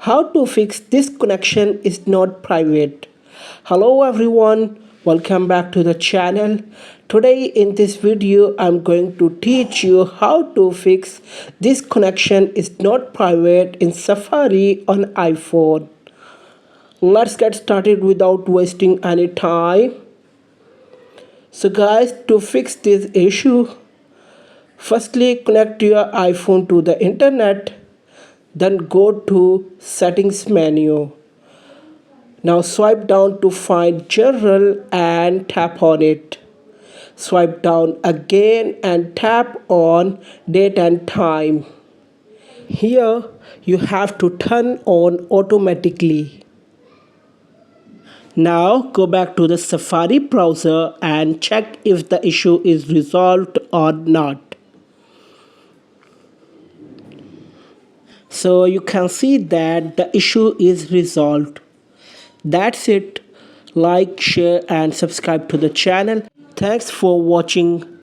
How to fix this connection is not private. Hello everyone, welcome back to the channel. Today in this video I'm going to teach you how to fix this connection is not private in Safari on iPhone. Let's get started without wasting any time. So guys, to fix this issue, firstly connect your iPhone to the internet, then go to settings menu. Now swipe down to find general and tap on it. Swipe down again and tap on date and time. Here you have to turn on automatically. Now go back to the Safari browser and check if the issue is resolved or not. So you can see that the issue is resolved. That's it. Like, share and subscribe to the channel. Thanks for watching.